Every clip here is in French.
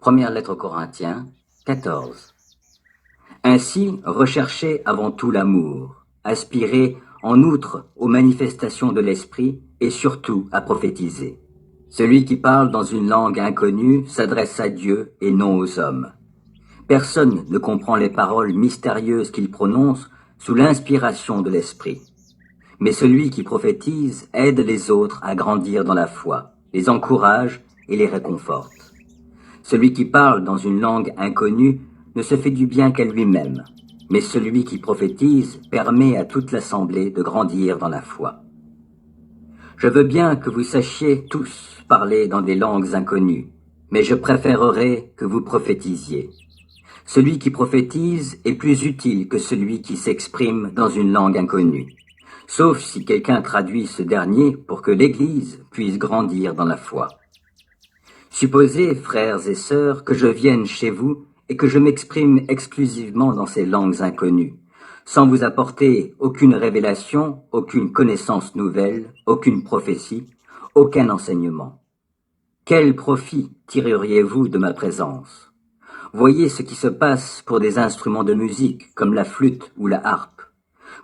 Première lettre aux Corinthiens, 14. Ainsi, recherchez avant tout l'amour, aspirez en outre aux manifestations de l'esprit et surtout à prophétiser. Celui qui parle dans une langue inconnue s'adresse à Dieu et non aux hommes. Personne ne comprend les paroles mystérieuses qu'il prononce sous l'inspiration de l'esprit. Mais celui qui prophétise aide les autres à grandir dans la foi, les encourage et les réconforte. Celui qui parle dans une langue inconnue ne se fait du bien qu'à lui-même, mais celui qui prophétise permet à toute l'assemblée de grandir dans la foi. Je veux bien que vous sachiez tous parler dans des langues inconnues, mais je préférerais que vous prophétisiez. Celui qui prophétise est plus utile que celui qui s'exprime dans une langue inconnue, sauf si quelqu'un traduit ce dernier pour que l'Église puisse grandir dans la foi. Supposez, frères et sœurs, que je vienne chez vous et que je m'exprime exclusivement dans ces langues inconnues, sans vous apporter aucune révélation, aucune connaissance nouvelle, aucune prophétie, aucun enseignement. Quel profit tireriez-vous de ma présence? Voyez ce qui se passe pour des instruments de musique, comme la flûte ou la harpe.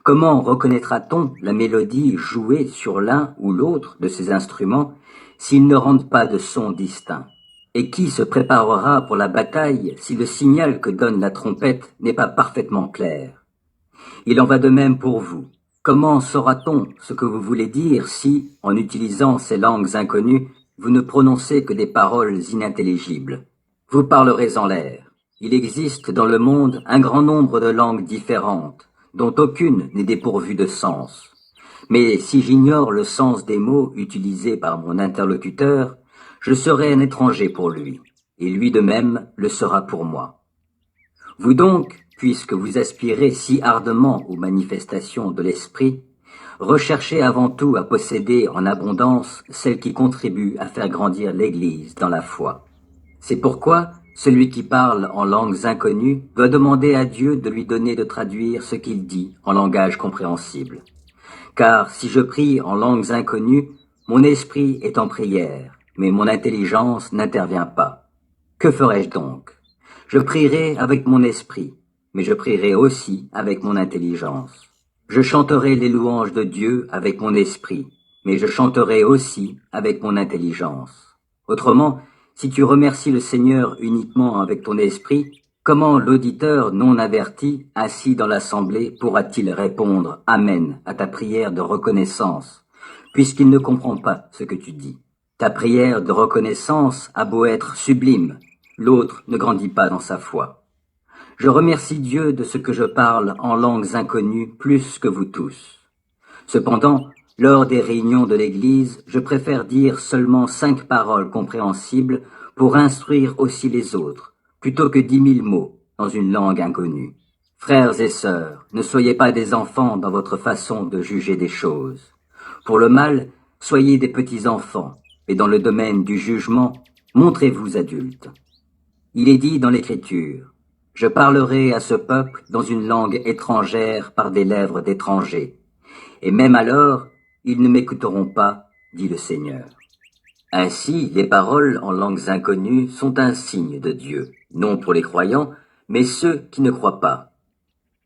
Comment reconnaîtra-t-on la mélodie jouée sur l'un ou l'autre de ces instruments s'ils ne rendent pas de son distinct? Et qui se préparera pour la bataille si le signal que donne la trompette n'est pas parfaitement clair? Il en va de même pour vous. Comment saura-t-on ce que vous voulez dire si, en utilisant ces langues inconnues, vous ne prononcez que des paroles inintelligibles? Vous parlerez en l'air. Il existe dans le monde un grand nombre de langues différentes, dont aucune n'est dépourvue de sens. Mais si j'ignore le sens des mots utilisés par mon interlocuteur, je serai un étranger pour lui, et lui de même le sera pour moi. Vous donc, puisque vous aspirez si ardemment aux manifestations de l'esprit, recherchez avant tout à posséder en abondance celles qui contribuent à faire grandir l'Église dans la foi. C'est pourquoi celui qui parle en langues inconnues doit demander à Dieu de lui donner de traduire ce qu'il dit en langage compréhensible. Car si je prie en langues inconnues, mon esprit est en prière, mais mon intelligence n'intervient pas. Que ferai-je donc? Je prierai avec mon esprit, mais je prierai aussi avec mon intelligence. Je chanterai les louanges de Dieu avec mon esprit, mais je chanterai aussi avec mon intelligence. Autrement, si tu remercies le Seigneur uniquement avec ton esprit, comment l'auditeur non averti, assis dans l'assemblée, pourra-t-il répondre « Amen » à ta prière de reconnaissance, puisqu'il ne comprend pas ce que tu dis? Ta prière de reconnaissance a beau être sublime, l'autre ne grandit pas dans sa foi. Je remercie Dieu de ce que je parle en langues inconnues plus que vous tous. Cependant, lors des réunions de l'Église, je préfère dire seulement 5 paroles compréhensibles pour instruire aussi les autres, plutôt que 10 000 mots dans une langue inconnue. Frères et sœurs, ne soyez pas des enfants dans votre façon de juger des choses. Pour le mal, soyez des petits enfants, et dans le domaine du jugement, montrez-vous adultes. Il est dit dans l'Écriture, « Je parlerai à ce peuple dans une langue étrangère par des lèvres d'étrangers. Et même alors, ils ne m'écouteront pas, dit le Seigneur. » Ainsi, les paroles en langues inconnues sont un signe de Dieu, non pour les croyants, mais ceux qui ne croient pas.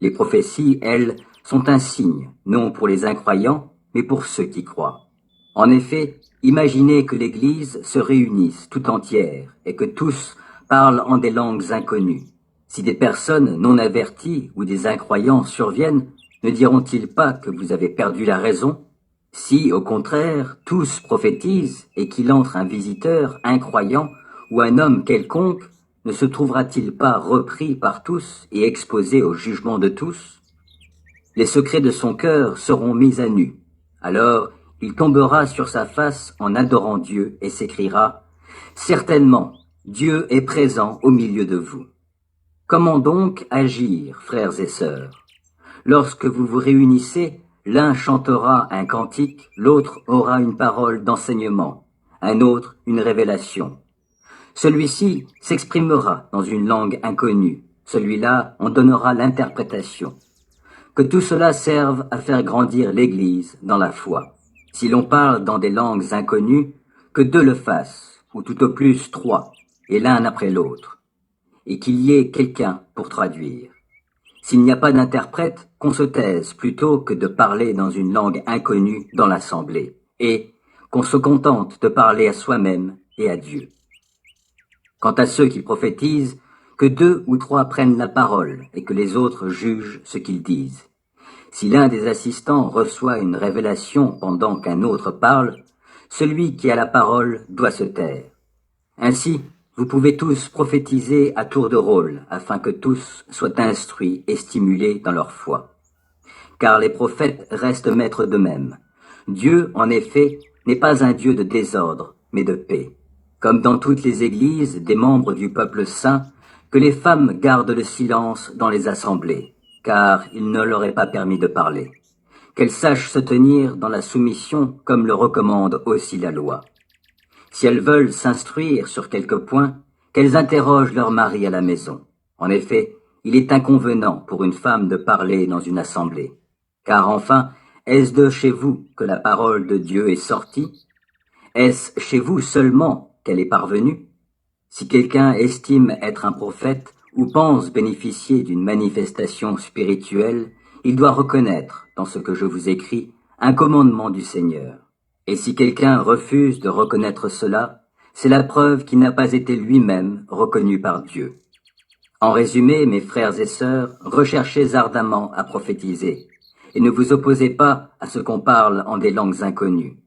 Les prophéties, elles, sont un signe, non pour les incroyants, mais pour ceux qui croient. En effet, imaginez que l'Église se réunisse tout entière et que tous parlent en des langues inconnues. Si des personnes non averties ou des incroyants surviennent, ne diront-ils pas que vous avez perdu la raison? Si, au contraire, tous prophétisent et qu'il entre un visiteur incroyant ou un homme quelconque, ne se trouvera-t-il pas repris par tous et exposé au jugement de tous? Les secrets de son cœur seront mis à nu. Alors, il tombera sur sa face en adorant Dieu et s'écriera « Certainement, Dieu est présent au milieu de vous. » Comment donc agir, frères et sœurs? Lorsque vous vous réunissez, l'un chantera un cantique, l'autre aura une parole d'enseignement, un autre une révélation. Celui-ci s'exprimera dans une langue inconnue, celui-là en donnera l'interprétation. Que tout cela serve à faire grandir l'Église dans la foi. Si l'on parle dans des langues inconnues, que 2 le fassent, ou tout au plus 3, et l'un après l'autre, et qu'il y ait quelqu'un pour traduire. S'il n'y a pas d'interprète, qu'on se taise plutôt que de parler dans une langue inconnue dans l'assemblée, et qu'on se contente de parler à soi-même et à Dieu. Quant à ceux qui prophétisent, que 2 ou 3 prennent la parole et que les autres jugent ce qu'ils disent. Si l'un des assistants reçoit une révélation pendant qu'un autre parle, celui qui a la parole doit se taire. Ainsi, vous pouvez tous prophétiser à tour de rôle, afin que tous soient instruits et stimulés dans leur foi. Car les prophètes restent maîtres d'eux-mêmes. Dieu, en effet, n'est pas un Dieu de désordre, mais de paix. Comme dans toutes les églises des membres du peuple saint, que les femmes gardent le silence dans les assemblées, car il ne leur est pas permis de parler. Qu'elles sachent se tenir dans la soumission comme le recommande aussi la loi. Si elles veulent s'instruire sur quelque point, qu'elles interrogent leur mari à la maison. En effet, il est inconvenant pour une femme de parler dans une assemblée. Car enfin, est-ce de chez vous que la parole de Dieu est sortie? Est-ce chez vous seulement qu'elle est parvenue? Si quelqu'un estime être un prophète ou pense bénéficier d'une manifestation spirituelle, il doit reconnaître, dans ce que je vous écris, un commandement du Seigneur. Et si quelqu'un refuse de reconnaître cela, c'est la preuve qu'il n'a pas été lui-même reconnu par Dieu. En résumé, mes frères et sœurs, recherchez ardemment à prophétiser, et ne vous opposez pas à ce qu'on parle en des langues inconnues,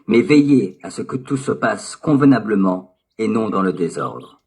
mais veillez à ce que tout se passe convenablement et non dans le désordre.